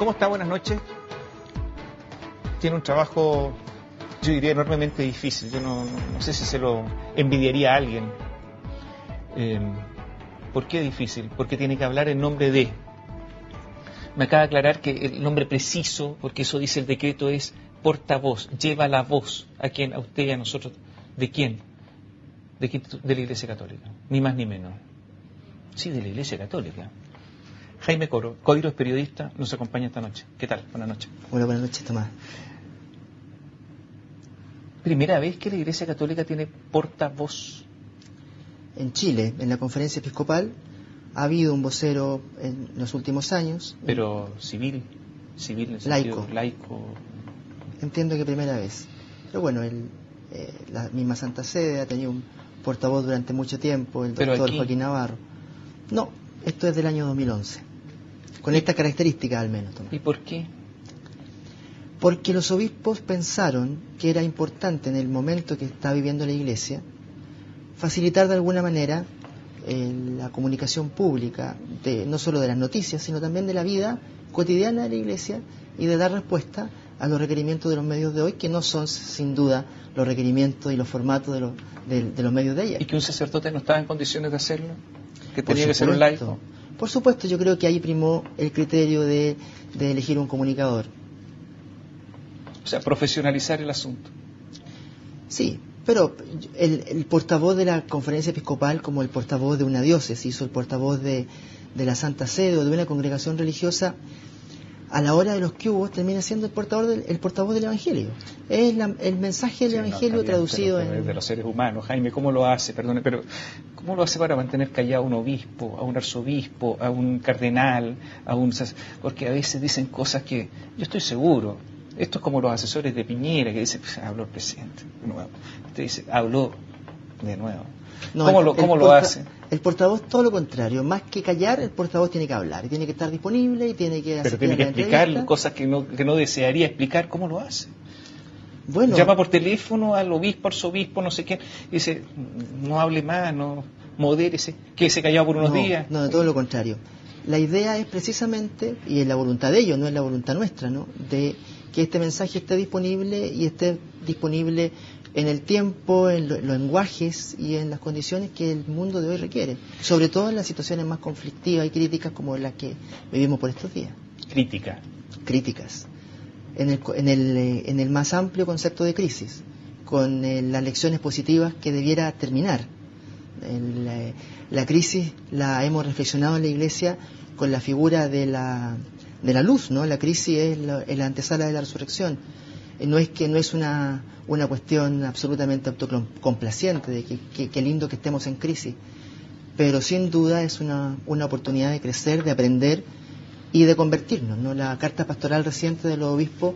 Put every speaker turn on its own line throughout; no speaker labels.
¿Cómo está? Buenas noches. Tiene un trabajo, yo diría, enormemente difícil. Yo no sé si se lo envidiaría a alguien. ¿Por qué difícil? Porque tiene que hablar en nombre de. Me acaba de aclarar que el nombre preciso, porque eso dice el decreto, es portavoz. Lleva la voz a quien, a usted y a nosotros. ¿De quién? De la Iglesia Católica. Ni más ni menos. Sí, de la Iglesia Católica. Jaime Coiro es periodista, nos acompaña esta noche. ¿Qué tal? Buenas noches.
Hola, buenas noches, Tomás.
Primera vez que la Iglesia Católica tiene portavoz.
En Chile, en la conferencia episcopal, ha habido un vocero en los últimos años.
Pero civil en el
laico.
Laico.
Entiendo que primera vez. Pero bueno, la misma Santa Sede ha tenido un portavoz durante mucho tiempo, el doctor Joaquín Navarro. No, esto es del año 2011. Con esta característica al menos, Tomás.
¿Y por qué?
Porque los obispos pensaron que era importante en el momento que está viviendo la Iglesia facilitar de alguna manera la comunicación pública, no solo de las noticias, sino también de la vida cotidiana de la Iglesia y de dar respuesta a los requerimientos de los medios de hoy, que no son sin duda los requerimientos y los formatos de los medios de ayer.
¿Y que un sacerdote no estaba en condiciones de hacerlo? ¿Que tenía que ser un laico?
Por supuesto, yo creo que ahí primó el criterio de elegir un comunicador.
O sea, profesionalizar el asunto.
Sí, pero el portavoz de la conferencia episcopal, como el portavoz de una diócesis o el portavoz de la Santa Sede o de una congregación religiosa, a la hora de los cubos termina siendo el portavoz del Evangelio. Es el mensaje del Evangelio traducido en...
De los seres humanos. Jaime, ¿cómo lo hace? Perdone, pero ¿cómo lo hace para mantener callado a un obispo, a un arzobispo, a un cardenal, porque a veces dicen cosas que yo estoy seguro? Esto es como los asesores de Piñera que dicen, habló el presidente de nuevo. Usted dice, habló de nuevo.
No,
¿Cómo lo hace?
El portavoz, todo lo contrario. Más que callar, el portavoz tiene que hablar. Y tiene que estar disponible y tiene que...
Pero tiene que explicar cosas que no desearía explicar. ¿Cómo lo hace?
Bueno,
llama por teléfono al obispo, arzobispo, no sé quién, y dice, no hable más, no modérese, quédese callado por unos días.
No, todo lo contrario. La idea es precisamente, y es la voluntad de ellos, no es la voluntad nuestra, ¿no?, de que este mensaje esté disponible y esté disponible en el tiempo, en los lenguajes y en las condiciones que el mundo de hoy requiere, sobre todo en las situaciones más conflictivas y críticas como las que vivimos por estos días. Críticas. En el más amplio concepto de crisis, con las lecciones positivas que debiera terminar. La crisis la hemos reflexionado en la Iglesia con la figura de la luz, ¿no? La crisis es la antesala de la resurrección. No es una cuestión absolutamente autocomplaciente de que qué lindo que estemos en crisis, pero sin duda es una oportunidad de crecer, de aprender y de convertirnos, ¿no? La carta pastoral reciente de los obispos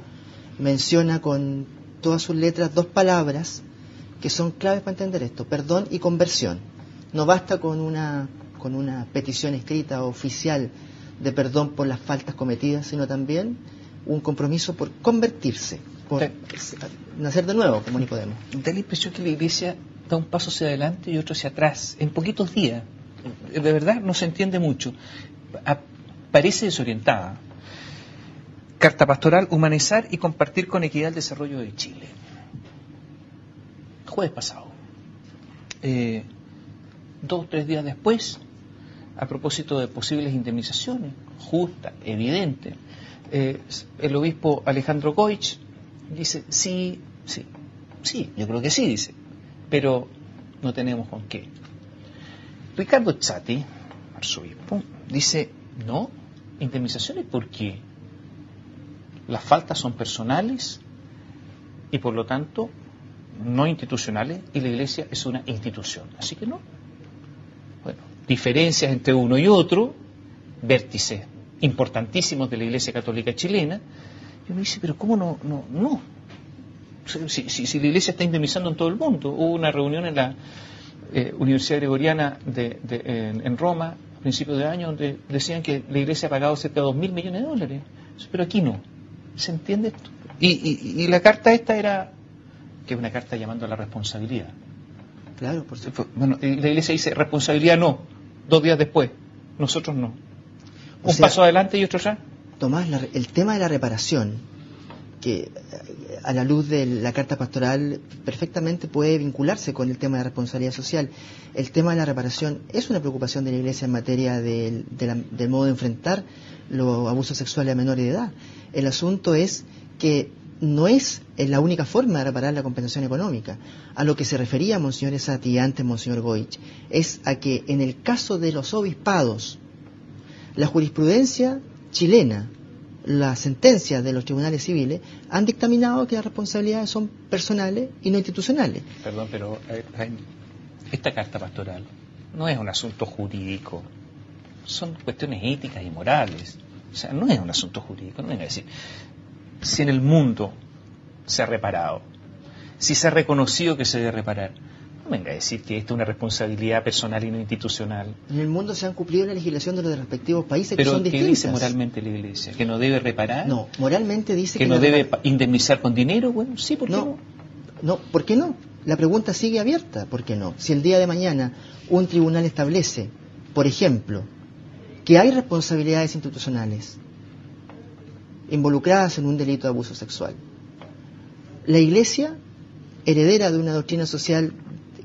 menciona con todas sus letras dos palabras que son claves para entender esto: perdón y conversión. No basta con una petición escrita o oficial de perdón por las faltas cometidas, sino también un compromiso por convertirse, por nacer de nuevo, como Nicodemo.
Da la impresión que la Iglesia da un paso hacia adelante y otro hacia atrás, en poquitos días. De verdad no se entiende mucho. Parece desorientada. Carta pastoral, humanizar y compartir con equidad el desarrollo de Chile. Jueves pasado. 2 o 3 días después, a propósito de posibles indemnizaciones, justas, evidentes, el obispo Alejandro Goich dice, sí, yo creo que sí, dice, pero no tenemos con qué. Ricardo Chatti, arzobispo, dice, no, indemnizaciones porque las faltas son personales y por lo tanto no institucionales, y la Iglesia es una institución, así que no. Bueno, diferencias entre uno y otro, vértices importantísimos de la Iglesia Católica chilena, y uno dice, pero ¿cómo no? Si la Iglesia está indemnizando en todo el mundo. Hubo una reunión en la Universidad Gregoriana en Roma, a principios de año, donde decían que la Iglesia ha pagado cerca de $2.000 millones, pero aquí no. ¿Se entiende esto? Y la carta esta era, que es una carta llamando a la responsabilidad.
Claro, por supuesto.
Bueno, la Iglesia dice, responsabilidad no, 2 días después, nosotros no. Un paso adelante y otro atrás.
Tomás, el tema de la reparación, que a la luz de la carta pastoral perfectamente puede vincularse con el tema de responsabilidad social. El tema de la reparación es una preocupación de la Iglesia en materia del modo de enfrentar los abusos sexuales a menores de edad. El asunto es que no es la única forma de reparar la compensación económica. A lo que se refería Monseñor Esati y antes Monseñor Goich es a que en el caso de los obispados, la jurisprudencia chilena, las sentencias de los tribunales civiles han dictaminado que las responsabilidades son personales y no institucionales.
Perdón, pero esta carta pastoral no es un asunto jurídico, son cuestiones éticas y morales. O sea, no es un asunto jurídico, no venga a decir. Si en el mundo se ha reparado, si se ha reconocido que se debe reparar, no venga a decir que esto es una responsabilidad personal y no institucional.
En el mundo se han cumplido la legislación de los respectivos países,
pero
que son distintas.
¿qué dice moralmente la Iglesia? ¿Que no debe reparar?
No, moralmente dice
¿Que no debe indemnizar con dinero? Bueno, sí, ¿por qué no?
No, ¿por qué no? La pregunta sigue abierta, ¿por qué no? Si el día de mañana un tribunal establece, por ejemplo, que hay responsabilidades institucionales involucradas en un delito de abuso sexual, la Iglesia, heredera de una doctrina social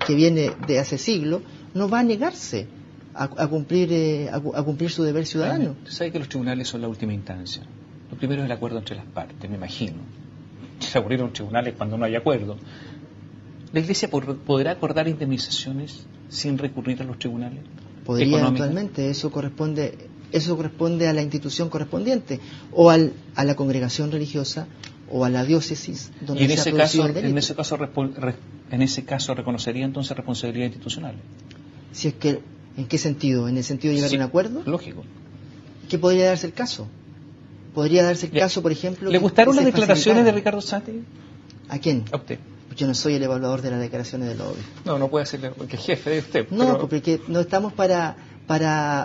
que viene de hace siglos, no va a negarse a cumplir su deber ciudadano.
Usted sabe que los tribunales son la última instancia. Lo primero es el acuerdo entre las partes, me imagino. Se aburrieron tribunales cuando no hay acuerdo. ¿La Iglesia podrá acordar indemnizaciones sin recurrir a los tribunales?
Podría eventualmente, eso corresponde a la institución correspondiente, o a la congregación religiosa, o a la diócesis donde se ha producido el delito.
En ese caso reconocería entonces responsabilidad institucional.
Si es que, ¿en qué sentido? ¿En el sentido de llegar a un acuerdo?
Lógico.
¿Qué podría darse el caso? Podría darse el caso, por ejemplo...
¿Le gustaron las declaraciones de Ricardo Sati?
¿A quién?
A usted.
Yo no soy el evaluador de las declaraciones de los obispos.
No puede ser porque es jefe de usted.
No, porque no estamos para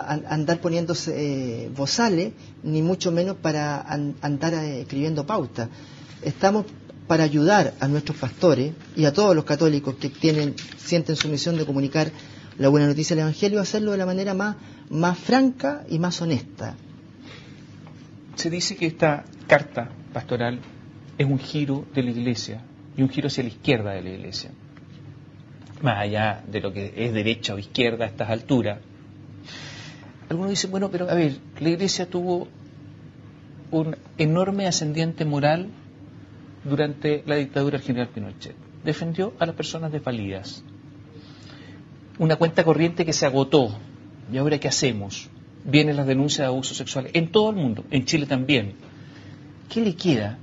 andar poniéndose bozales, ni mucho menos para andar escribiendo pautas. Estamos para ayudar a nuestros pastores y a todos los católicos que sienten su misión de comunicar la buena noticia del Evangelio, a hacerlo de la manera más franca y más honesta.
Se dice que esta carta pastoral es un giro de la Iglesia y un giro hacia la izquierda de la Iglesia. Más allá de lo que es derecha o izquierda a estas alturas. Algunos dicen, bueno, pero a ver, la Iglesia tuvo un enorme ascendiente moral durante la dictadura del general Pinochet. Defendió a las personas desvalidas. Una cuenta corriente que se agotó. ¿Y ahora qué hacemos? Vienen las denuncias de abusos sexuales en todo el mundo, en Chile también. ¿Qué le queda?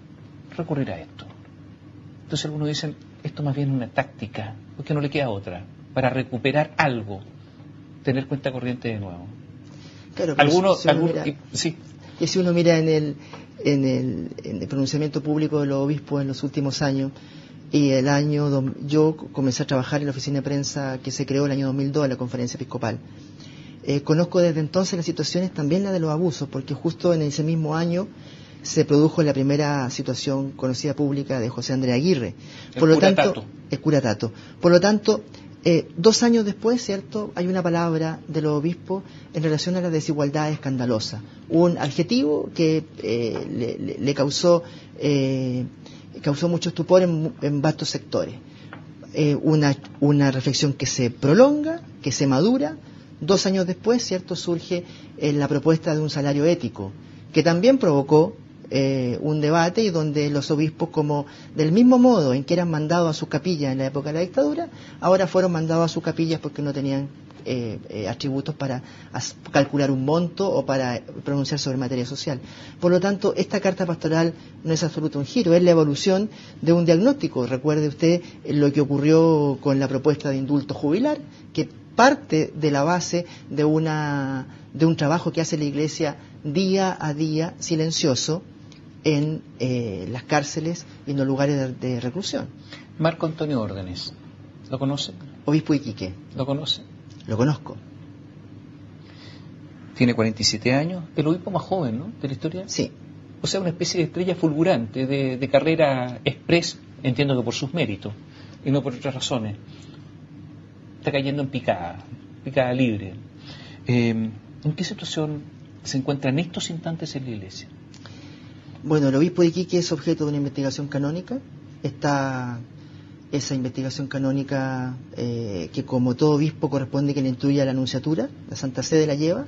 Recurrir a esto. Entonces algunos dicen, esto más bien es una táctica, porque no le queda otra, para recuperar algo, tener cuenta corriente de nuevo.
Claro,
sí.
Y si uno mira en el pronunciamiento público de los obispos en los últimos años, y yo comencé a trabajar en la oficina de prensa que se creó el año 2002 en la conferencia episcopal. Conozco desde entonces las situaciones, también la de los abusos, porque justo en ese mismo año se produjo la primera situación conocida pública de José Andrés Aguirre. El cura Tato. Por lo tanto, 2 años después, ¿cierto?, hay una palabra de los obispos en relación a la desigualdad escandalosa. Un adjetivo que le causó mucho estupor en vastos sectores. Una reflexión que se prolonga, que se madura. 2 años después, ¿cierto?, surge la propuesta de un salario ético, que también provocó un debate, y donde los obispos, como del mismo modo en que eran mandados a sus capillas en la época de la dictadura, ahora fueron mandados a sus capillas porque no tenían atributos para calcular un monto o para pronunciar sobre materia social. Por lo tanto, esta carta pastoral no es absoluto un giro, es la evolución de un diagnóstico. Recuerde usted lo que ocurrió con la propuesta de indulto jubilar, que parte de la base de un trabajo que hace la Iglesia día a día, silencioso, en las cárceles y en los lugares de reclusión.
Marco Antonio Órdenes, ¿lo conoce?
Obispo de Iquique.
¿Lo conoce?
Lo conozco.
Tiene 47 años, el obispo más joven, ¿no?, de la historia.
Sí.
O sea, una especie de estrella fulgurante, de carrera express, entiendo que por sus méritos, y no por otras razones. Está cayendo en picada libre. ¿En qué situación se encuentra en estos instantes en la Iglesia?
Bueno, el obispo de Iquique es objeto de una investigación canónica. Está esa investigación canónica que, como todo obispo, corresponde que le instruya a la nunciatura. La Santa Sede la lleva.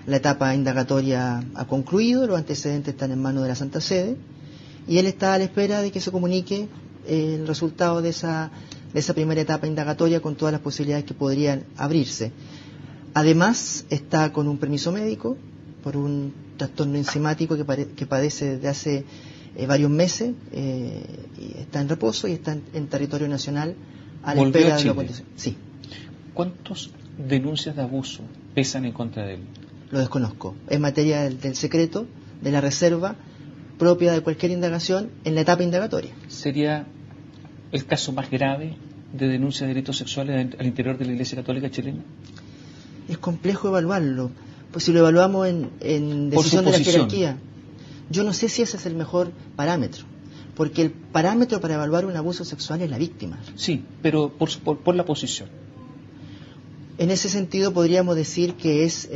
La etapa indagatoria ha concluido, los antecedentes están en manos de la Santa Sede y él está a la espera de que se comunique el resultado de esa primera etapa indagatoria con todas las posibilidades que podrían abrirse. Además, está con un permiso médico por un trastorno enzimático que padece desde hace varios meses, y está en reposo y está en territorio nacional a la espera de la condición. Sí.
¿Cuántas denuncias de abuso pesan en contra de él?
Lo desconozco. Es materia del secreto, de la reserva propia de cualquier indagación en la etapa indagatoria.
¿Sería el caso más grave de denuncia de delitos sexuales al interior de la Iglesia Católica chilena?
Es complejo evaluarlo, pues si lo evaluamos en decisión de la jerarquía, yo no sé si ese es el mejor parámetro, porque el parámetro para evaluar un abuso sexual es la víctima.
Sí, pero por la posición.
En ese sentido podríamos decir que es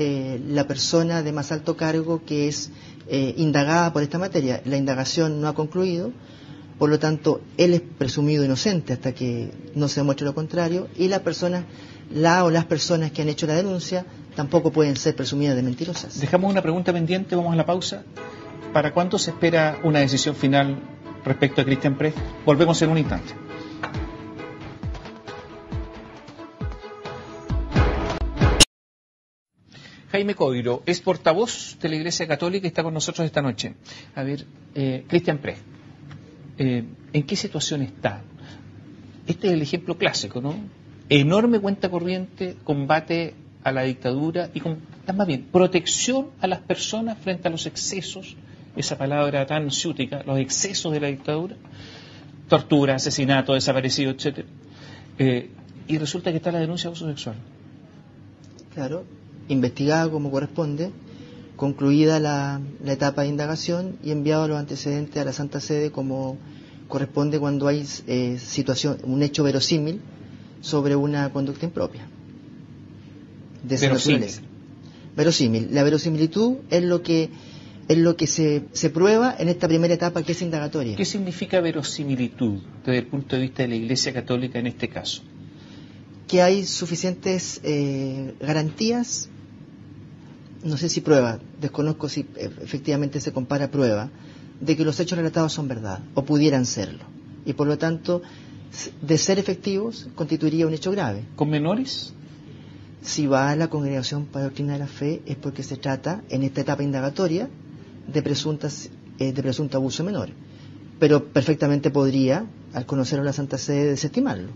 la persona de más alto cargo que es indagada por esta materia. La indagación no ha concluido, por lo tanto él es presumido inocente hasta que no se demuestre lo contrario, y las personas que han hecho la denuncia tampoco pueden ser presumidas de mentirosas.
Dejamos una pregunta pendiente, vamos a la pausa. ¿Para cuándo se espera una decisión final respecto a Cristian Prez? Volvemos en un instante. Jaime Coiro es portavoz de la Iglesia Católica y está con nosotros esta noche. A ver, Cristian Prez, ¿en qué situación está? Este es el ejemplo clásico, ¿no? Enorme cuenta corriente, combate a la dictadura y más bien, protección a las personas frente a los excesos, esa palabra tan ciútica, los excesos de la dictadura, tortura, asesinato, desaparecido, etc. Y resulta que está la denuncia de abuso sexual.
Claro, investigada como corresponde, concluida la etapa de indagación y enviado los antecedentes a la Santa Sede como corresponde cuando hay un hecho verosímil sobre una conducta impropia. Verosímil. La verosimilitud es lo que se prueba en esta primera etapa, que es indagatoria.
¿Qué significa verosimilitud desde el punto de vista de la Iglesia Católica en este caso?
Que hay suficientes garantías, no sé si prueba, desconozco si efectivamente se compara prueba, de que los hechos relatados son verdad, o pudieran serlo. Y por lo tanto, de ser efectivos, constituiría un hecho grave.
¿Con menores?
Si va a la Congregación para la Doctrina de la Fe es porque se trata, en esta etapa indagatoria, de presunto abuso menor. Pero perfectamente podría, al conocerlo la Santa Sede, desestimarlo.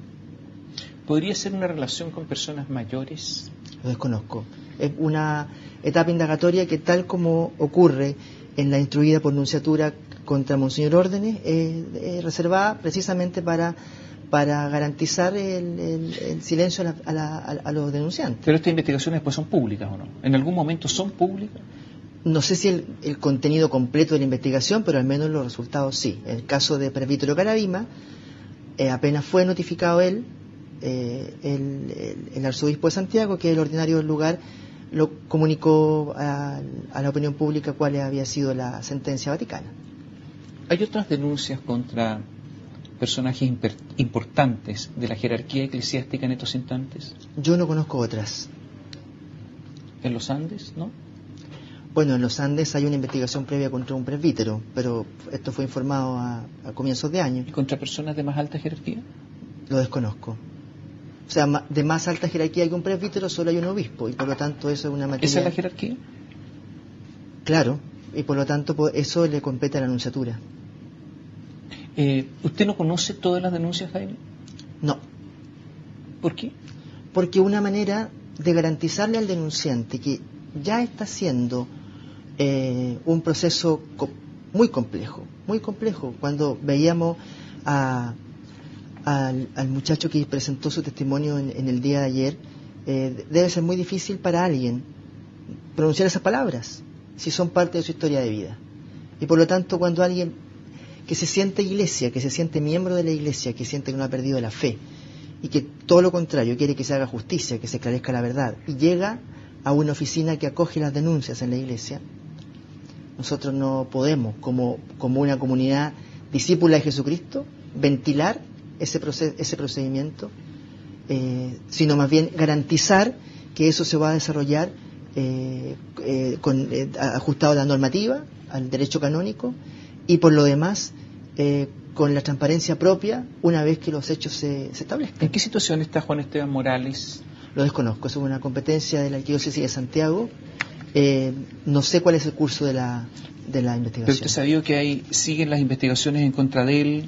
¿Podría ser una relación con personas mayores?
Lo desconozco. Es una etapa indagatoria que, tal como ocurre en la instruida por nunciatura contra Monseñor Órdenes, es reservada precisamente para garantizar el silencio a los denunciantes.
Pero estas investigaciones después son públicas, ¿o no? ¿En algún momento son públicas?
No sé si el contenido completo de la investigación, pero al menos los resultados sí. En el caso de Presbítero Caravima, apenas fue notificado el arzobispo de Santiago, que es el ordinario del lugar, lo comunicó a la opinión pública cuál había sido la sentencia vaticana.
¿Hay otras denuncias contra personajes importantes de la jerarquía eclesiástica en estos instantes?
Yo no conozco otras.
¿En los Andes, no?
Bueno, en los Andes hay una investigación previa contra un presbítero, pero esto fue informado a comienzos de año.
¿Y contra personas de más alta jerarquía?
Lo desconozco. O sea, de más alta jerarquía que un presbítero solo hay un obispo, y por lo tanto eso es una materia...
¿Esa es la jerarquía?
Claro, y por lo tanto eso le compete a la nunciatura.
¿Usted no conoce todas las denuncias, Jaime?
No.
¿Por qué?
Porque una manera de garantizarle al denunciante que ya está haciendo un proceso muy complejo, cuando veíamos al muchacho que presentó su testimonio en el día de ayer, debe ser muy difícil para alguien pronunciar esas palabras, si son parte de su historia de vida. Y por lo tanto, cuando alguien que se siente iglesia, que se siente miembro de la iglesia, que siente que no ha perdido la fe, y que todo lo contrario, quiere que se haga justicia, que se esclarezca la verdad, y llega a una oficina que acoge las denuncias en la iglesia, Nosotros no podemos, como una comunidad discípula de Jesucristo, ventilar ese procedimiento, sino más bien garantizar que eso se va a desarrollar ajustado a la normativa, al derecho canónico, y por lo demás con la transparencia propia una vez que los hechos se establezcan.
¿En qué situación está Juan Esteban Morales?
Lo desconozco, es una competencia de la Arquidiócesis de Santiago. No sé cuál es el curso de la investigación.
Pero usted sabía que siguen las investigaciones en contra de él.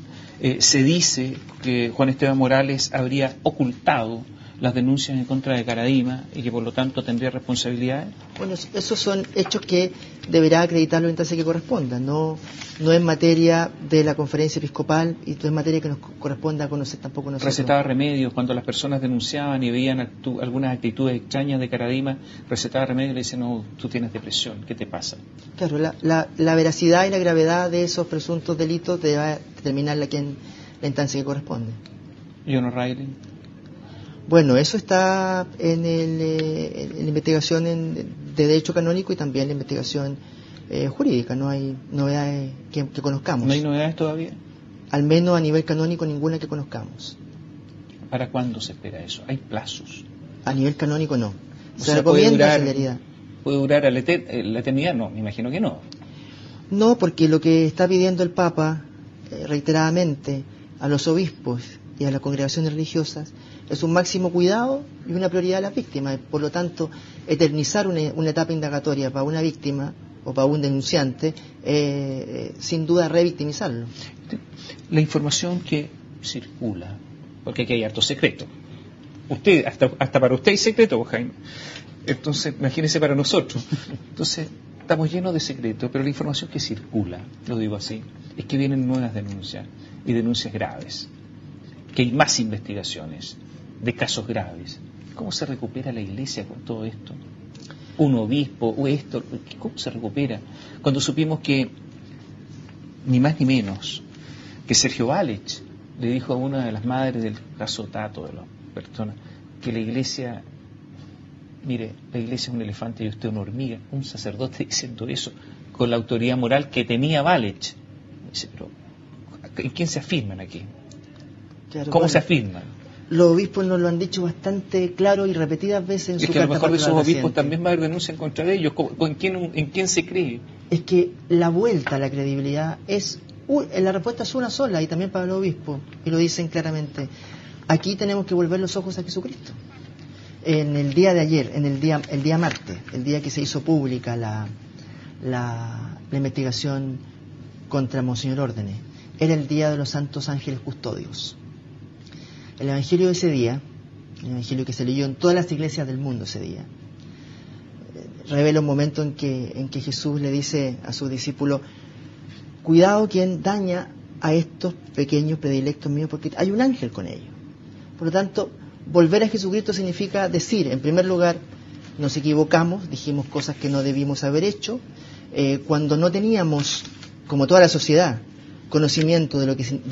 Se dice que Juan Esteban Morales habría ocultado las denuncias en contra de Caradima y que por lo tanto tendría responsabilidades.
Bueno, esos son hechos que deberá acreditar la instancia que corresponda. No es materia de la conferencia episcopal y no es materia que nos corresponda conocer tampoco nosotros.
Recetaba remedios cuando las personas denunciaban y veían algunas actitudes extrañas de Caradima, recetaba remedios y le dicen: no, tú tienes depresión, ¿qué te pasa?
Claro, la veracidad y la gravedad de esos presuntos delitos debe determinarla la instancia que corresponde.
John O'Reilly.
Bueno, eso está en la investigación de derecho canónico y también en la investigación jurídica. No hay novedades que conozcamos.
¿No hay novedades todavía?
Al menos a nivel canónico ninguna que conozcamos.
¿Para cuándo se espera eso? ¿Hay plazos?
A nivel canónico no.
Se recomienda celeridad. ¿Puede durar la eternidad? No, me imagino que no.
No, porque lo que está pidiendo el Papa reiteradamente a los obispos y a las congregaciones religiosas es un máximo cuidado y una prioridad a las víctimas. Por lo tanto, eternizar una etapa indagatoria para una víctima o para un denunciante, sin duda revictimizarlo.
La información que circula, porque aquí hay harto secreto. Usted, hasta para usted hay secreto, Jaime. Entonces, imagínese para nosotros. Entonces, estamos llenos de secretos, pero la información que circula, lo digo así, es que vienen nuevas denuncias, y denuncias graves, que hay más investigaciones de casos graves. ¿Cómo se recupera la Iglesia con todo esto? Un obispo, o esto, ¿cómo se recupera? Cuando supimos que, ni más ni menos, que Sergio Vález le dijo a una de las madres del caso Tato, de las personas, que la Iglesia, mire, la Iglesia es un elefante y usted una hormiga. Un sacerdote diciendo eso con la autoridad moral que tenía Vález. Dice, pero ¿en quién se afirman aquí?
Claro,
¿Cómo se afirman?
Los obispos nos lo han dicho bastante claro y repetidas veces en su carta.
Es que a lo mejor esos obispos también va a haber denuncias contra ellos. ¿En quién se cree?
Es que la vuelta a la credibilidad la respuesta es una sola, y también para los obispos, y lo dicen claramente. Aquí tenemos que volver los ojos a Jesucristo. En el día de ayer, el día martes, el día que se hizo pública la investigación contra Monseñor Órdenes, era el día de los Santos Ángeles Custodios. El evangelio de ese día, el evangelio que se leyó en todas las iglesias del mundo ese día, revela un momento en que Jesús le dice a sus discípulos: cuidado quien daña a estos pequeños predilectos míos, porque hay un ángel con ellos. Por lo tanto, volver a Jesucristo significa decir, en primer lugar, nos equivocamos, dijimos cosas que no debimos haber hecho, cuando no teníamos, como toda la sociedad, conocimiento de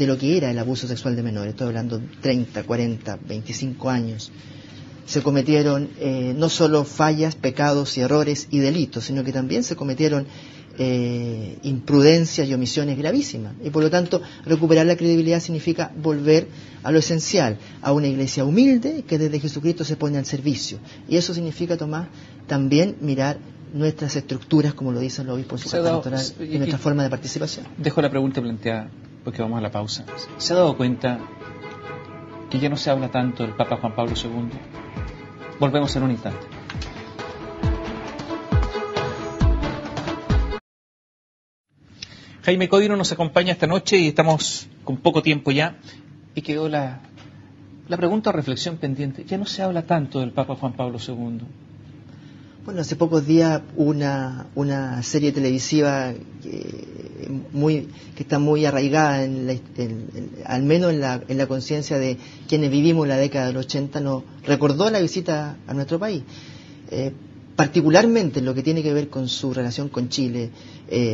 lo que era el abuso sexual de menores. Estoy hablando de 30, 40, 25 años. Se cometieron no solo fallas, pecados y errores y delitos, sino que también se cometieron imprudencias y omisiones gravísimas. Y por lo tanto, recuperar la credibilidad significa volver a lo esencial, a una iglesia humilde que desde Jesucristo se pone al servicio. Y eso significa, Tomás, también mirar nuestras estructuras, como lo dicen los obispos en su carta pastoral, y nuestra forma de participación.
Dejo la pregunta planteada, porque vamos a la pausa. ¿Se ha dado cuenta que ya no se habla tanto del Papa Juan Pablo II? Volvemos en un instante. Jaime Codino nos acompaña esta noche y estamos con poco tiempo ya, y quedó la pregunta o reflexión pendiente. Ya no se habla tanto del Papa Juan Pablo II.
Bueno, hace pocos días una serie televisiva que está muy arraigada al menos en la conciencia de quienes vivimos la década del 80, nos recordó la visita a nuestro país, particularmente en lo que tiene que ver con su relación con Chile,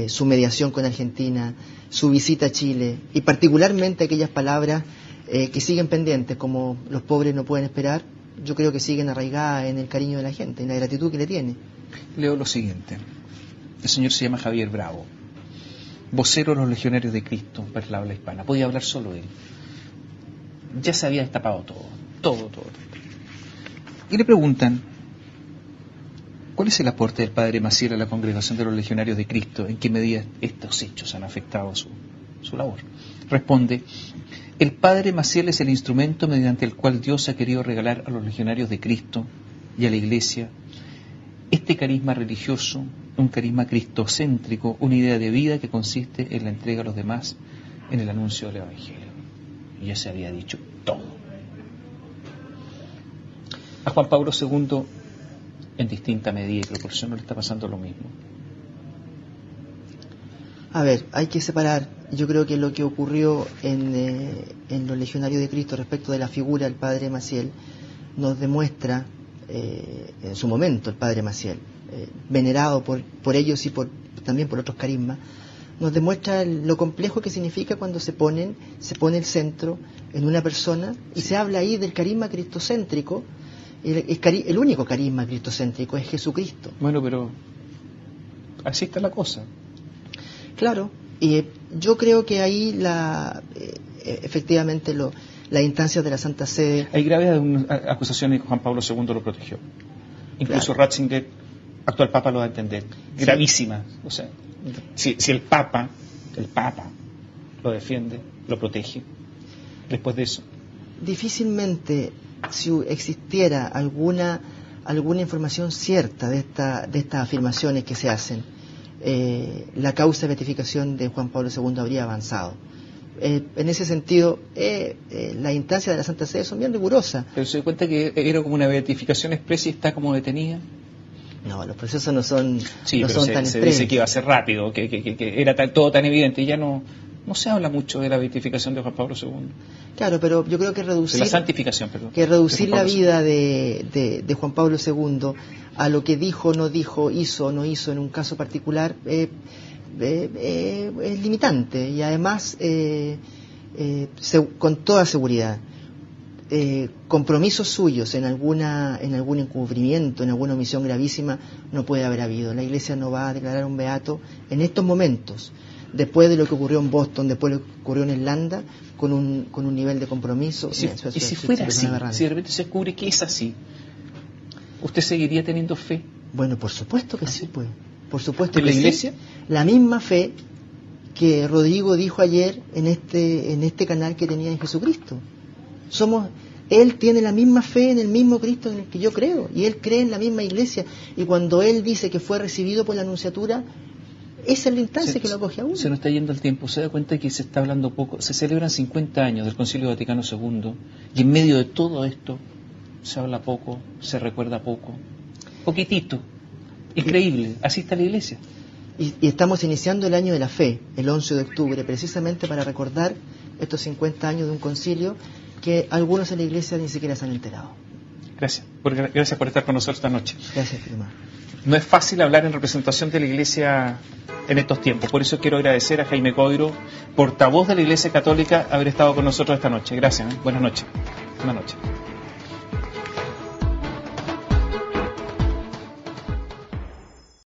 su mediación con Argentina, su visita a Chile, y particularmente aquellas palabras que siguen pendientes, como los pobres no pueden esperar. Yo creo que siguen arraigadas en el cariño de la gente, en la gratitud que le tiene.
Leo lo siguiente. El señor se llama Javier Bravo, vocero de los Legionarios de Cristo para la habla hispana. Podía hablar solo él. Ya se había destapado todo. Y le preguntan, ¿cuál es el aporte del padre Maciel a la congregación de los Legionarios de Cristo? ¿En qué medida estos hechos han afectado su labor? Responde, el padre Maciel es el instrumento mediante el cual Dios ha querido regalar a los Legionarios de Cristo y a la Iglesia este carisma religioso, un carisma cristocéntrico, una idea de vida que consiste en la entrega a los demás en el anuncio del Evangelio. Y ya se había dicho todo. A Juan Pablo II, en distinta medida y proporción, no le está pasando lo mismo.
A ver, hay que separar, yo creo que lo que ocurrió en los Legionarios de Cristo respecto de la figura del padre Maciel nos demuestra, en su momento el padre Maciel, venerado por ellos y también por otros carismas, nos demuestra lo complejo que significa cuando se pone el centro en una persona y se habla ahí del carisma cristocéntrico. El único carisma cristocéntrico es Jesucristo.
Bueno, pero así está la cosa.
Claro, y yo creo que ahí efectivamente las instancias de la Santa Sede...
Hay graves acusaciones que Juan Pablo II lo protegió. Incluso claro. Ratzinger, actual Papa, lo da a entender. Gravísimas. Sí. O sea, si el Papa lo defiende, lo protege, después de eso.
Difícilmente, si existiera alguna información cierta de estas afirmaciones que se hacen, la causa de beatificación de Juan Pablo II habría avanzado. En ese sentido, las instancias de la Santa Sede son bien rigurosas.
Pero se da cuenta que era como una beatificación expresa y está como detenida.
No, los procesos no son
tan
expresos.
Se dice que iba a ser rápido, que era todo tan evidente, y ya no se habla mucho de la beatificación de Juan Pablo II.
Claro, pero yo creo que reducir...
De la santificación, perdón.
Que reducir la vida de Juan Pablo II a lo que dijo, no dijo, hizo o no hizo en un caso particular es limitante y además con toda seguridad compromisos suyos en algún encubrimiento, en alguna omisión gravísima no puede haber habido. La Iglesia no va a declarar un beato en estos momentos, después de lo que ocurrió en Boston, después de lo que ocurrió en Irlanda, con un nivel de compromiso.
Y si fuera así, si de repente se descubre que es así, ¿usted seguiría teniendo fe?
Bueno, por supuesto que sí, pues. Por supuesto
¿En la Iglesia?
Sí. La misma fe que Rodrigo dijo ayer en este canal que tenía en Jesucristo. Él tiene la misma fe en el mismo Cristo en el que yo creo, y él cree en la misma Iglesia, y cuando él dice que fue recibido por la Anunciatura, esa es la instancia que lo acoge a uno.
Se nos está yendo el tiempo. Se da cuenta que se está hablando poco. Se celebran 50 años del Concilio Vaticano II, y en medio de todo esto se habla poco, se recuerda poco, poquitito. Increíble, así está la Iglesia.
Y estamos iniciando el año de la fe, el 11 de octubre, precisamente para recordar estos 50 años de un concilio que algunos en la Iglesia ni siquiera se han enterado.
Gracias por estar con nosotros esta noche.
Gracias, prima.
No es fácil hablar en representación de la Iglesia en estos tiempos, por eso quiero agradecer a Jaime Coiro, portavoz de la Iglesia Católica, haber estado con nosotros esta noche. Gracias, buenas noches. Buenas noches.